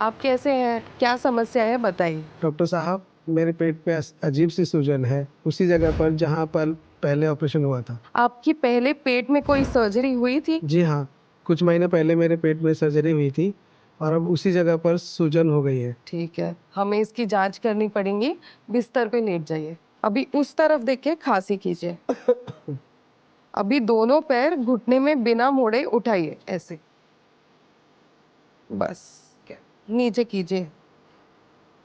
आप कैसे हैं? क्या समस्या है बताइए। डॉक्टर साहब, मेरे पेट पे अजीब सी सूजन है उसी जगह पर जहाँ पर पहले ऑपरेशन हुआ था। आपकी पहले पेट में कोई सर्जरी हुई थी? जी हाँ, कुछ महीने पहले मेरे पेट में सर्जरी हुई थी और अब उसी जगह पर सूजन हो गई है। ठीक है, हमें इसकी जांच करनी पड़ेगी। बिस्तर पे लेट जाइए। अभी उस तरफ देख के खांसी कीजिए। अभी दोनों पैर घुटने में बिना मोड़े उठाइए, ऐसे। बस, नीचे कीजिए।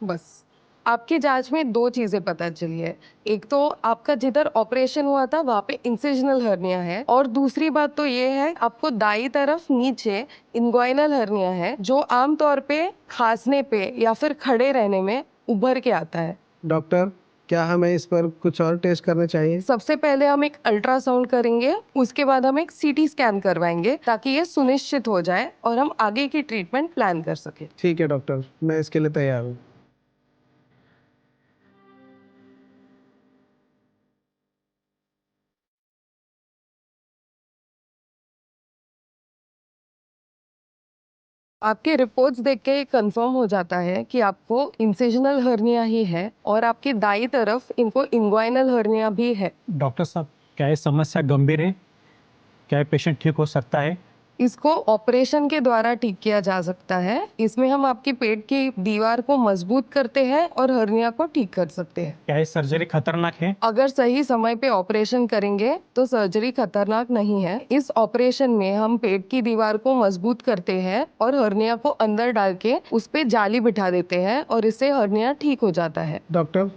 बस। आपकी जांच में दो चीजें पता चली है। एक तो आपका जिधर ऑपरेशन हुआ था वहां पे इंसिजनल हर्निया है, और दूसरी बात तो ये है आपको दाई तरफ नीचे इंग्वाइनल हर्निया है, जो आमतौर पे खांसने पे या फिर खड़े रहने में उभर के आता है। डॉक्टर, क्या हमें इस पर कुछ और टेस्ट करने चाहिए? सबसे पहले हम एक अल्ट्रासाउंड करेंगे, उसके बाद हम एक सीटी स्कैन करवाएंगे ताकि ये सुनिश्चित हो जाए और हम आगे की ट्रीटमेंट प्लान कर सके। ठीक है डॉक्टर, मैं इसके लिए तैयार हूँ। आपके रिपोर्ट्स देख के कंफर्म हो जाता है कि आपको इंसिजनल हर्निया ही है, और आपकी दाई तरफ इनको इंग्वाइनल हर्निया भी है। डॉक्टर साहब, क्या ये समस्या गंभीर है? क्या ये पेशेंट ठीक हो सकता है? इसको ऑपरेशन के द्वारा ठीक किया जा सकता है। इसमें हम आपकी पेट की दीवार को मजबूत करते हैं और हर्निया को ठीक कर सकते हैं। क्या ये सर्जरी खतरनाक है? अगर सही समय पे ऑपरेशन करेंगे तो सर्जरी खतरनाक नहीं है। इस ऑपरेशन में हम पेट की दीवार को मजबूत करते हैं और हर्निया को अंदर डाल के उस पे जाली बिठा देते हैं, और इससे हर्निया ठीक हो जाता है। डॉक्टर,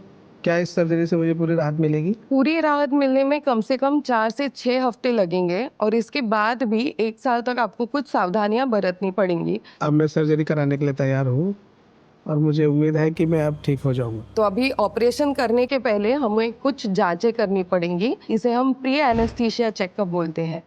क्या इस सर्जरी से मुझे पूरी राहत मिलेगी? पूरी राहत मिलने में कम से कम 4 से 6 हफ्ते लगेंगे, और इसके बाद भी 1 साल तक आपको कुछ सावधानियां बरतनी पड़ेंगी। अब मैं सर्जरी कराने के लिए तैयार हूँ और मुझे उम्मीद है कि मैं अब ठीक हो जाऊंगा। तो अभी ऑपरेशन करने के पहले हमें कुछ जांचें करनी पड़ेंगी। इसे हम प्री एनेस्थीसिया चेकअप बोलते हैं।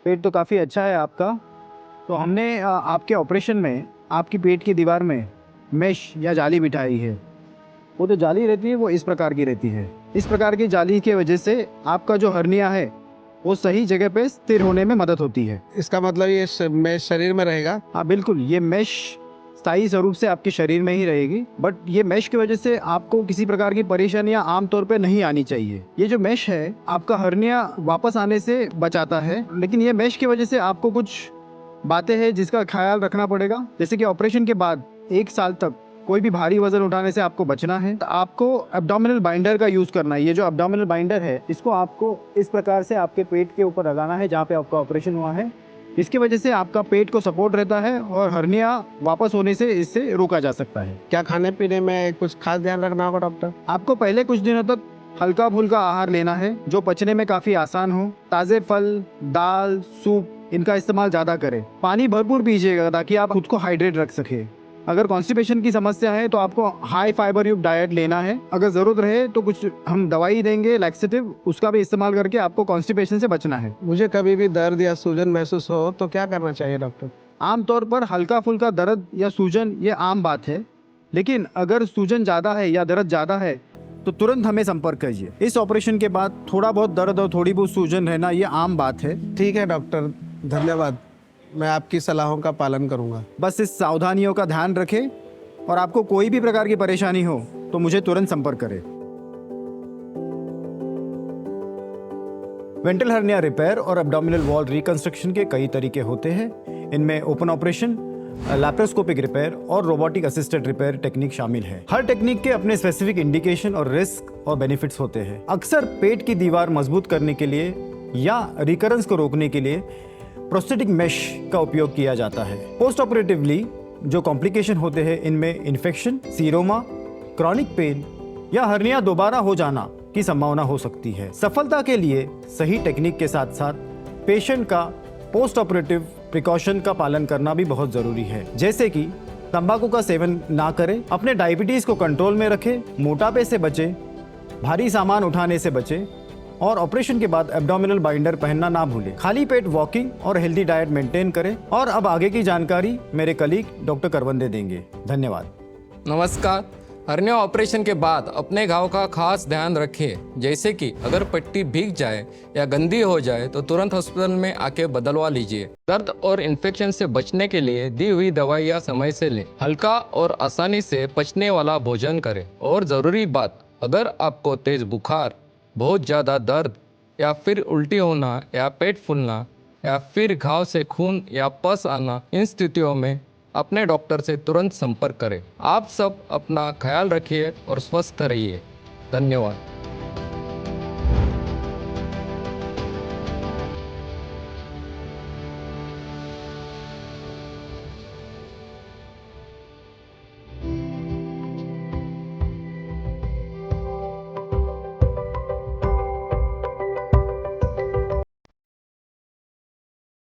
पेट तो काफ़ी अच्छा है आपका। तो हमने आपके ऑपरेशन में आपकी पेट की दीवार में मेश या जाली बिठाई है। वो जो जाली रहती है वो इस प्रकार की रहती है। इस प्रकार की जाली की वजह से आपका जो हर्निया है वो सही जगह पे स्थिर होने में मदद होती है। इसका मतलब ये मैं शरीर में रहेगा? हाँ बिल्कुल, ये मेश स्थायी स्वरूप से आपके शरीर में ही रहेगी, बट ये मेश की वजह से आपको किसी प्रकार की परेशानियां आमतौर पे नहीं आनी चाहिए। ये जो मेश है आपका हर्निया वापस आने से बचाता है, लेकिन ये मेश की वजह से आपको कुछ बातें हैं जिसका ख्याल रखना पड़ेगा। जैसे कि ऑपरेशन के बाद 1 साल तक कोई भी भारी वजन उठाने से आपको बचना है। तो आपको एब्डोमिनल बाइंडर का यूज़ करना है। ये जो एब्डोमिनल बाइंडर है इसको आपको इस प्रकार से आपके पेट के ऊपर लगाना है जहाँ पे आपका ऑपरेशन हुआ है। इसकी वजह से आपका पेट को सपोर्ट रहता है और हर्निया वापस होने से इससे रोका जा सकता है। क्या खाने पीने में कुछ खास ध्यान रखना होगा डॉक्टर? आपको पहले कुछ दिनों तक हल्का फुल्का आहार लेना है जो पचने में काफ़ी आसान हो। ताज़े फल, दाल, सूप इनका इस्तेमाल ज़्यादा करें। पानी भरपूर पीजिएगा ताकि आप खुद को हाइड्रेट रख सके। अगर कॉन्स्टिपेशन की समस्या है तो आपको हाई फाइबर युक्त डाइट लेना है। अगर ज़रूरत रहे तो कुछ हम दवाई देंगे लैक्सेटिव, उसका भी इस्तेमाल करके आपको कॉन्स्टिपेशन से बचना है। मुझे कभी भी दर्द या सूजन महसूस हो तो क्या करना चाहिए डॉक्टर? आमतौर पर हल्का फुल्का दर्द या सूजन ये आम बात है, लेकिन अगर सूजन ज़्यादा है या दर्द ज़्यादा है तो तुरंत हमें संपर्क कीजिए। इस ऑपरेशन के बाद थोड़ा बहुत दर्द और थोड़ी बहुत सूजन रहना ये आम बात है। ठीक है डॉक्टर, धन्यवाद। मैं आपकी सलाहों का पालन करूंगा। बस इस सावधानियों का ध्यान रखें, और आपको कोई भी प्रकार की परेशानी हो तो मुझे तुरंत संपर्क करें। वेंट्रल हर्निया रिपेयर और एब्डोमिनल वॉल रिकंस्ट्रक्शन के कई तरीके होते हैं। इनमें ओपन ऑपरेशन, लैप्रोस्कोपिक रिपेयर और रोबोटिक असिस्टेड रिपेयर टेक्निक शामिल है। हर टेक्निक के अपने स्पेसिफिक इंडिकेशन और रिस्क और बेनिफिट्स होते हैं। अक्सर पेट की दीवार मजबूत करने के लिए या रिकरेंस को रोकने के लिए प्रोस्थेटिक मेश का उपयोग किया जाता है। पोस्ट ऑपरेटिवली जो कॉम्प्लिकेशन होते हैं इनमें इन्फेक्शन, सीरोमा, क्रॉनिक पेन या हर्निया दोबारा हो जाना की संभावना हो सकती है। सफलता के लिए सही टेक्निक के साथ साथ पेशेंट का पोस्ट ऑपरेटिव प्रिकॉशन का पालन करना भी बहुत जरूरी है, जैसे कि तंबाकू का सेवन ना करें, अपने डायबिटीज को कंट्रोल में रखें, मोटापे से बचें, भारी सामान उठाने से बचें और ऑपरेशन के बाद एब्डोमिनल बाइंडर पहनना ना भूलें। खाली पेट वॉकिंग और हेल्दी डाइट मेंटेन करें। और अब आगे की जानकारी मेरे कलीग डॉक्टर करवंदे देंगे। धन्यवाद। नमस्कार। हर्निया ऑपरेशन के बाद अपने घाव का खास ध्यान रखें, जैसे कि अगर पट्टी भीग जाए या गंदी हो जाए तो तुरंत हॉस्पिटल में आके बदलवा लीजिए। दर्द और इन्फेक्शन से बचने के लिए दी हुई दवाइयाँ समय से लें। हल्का और आसानी से पचने वाला भोजन करें। और ज़रूरी बात, अगर आपको तेज़ बुखार, बहुत ज़्यादा दर्द या फिर उल्टी होना या पेट फूलना या फिर घाव से खून या पस आना, इन स्थितियों में अपने डॉक्टर से तुरंत संपर्क करें। आप सब अपना ख्याल रखिए और स्वस्थ रहिए। धन्यवाद।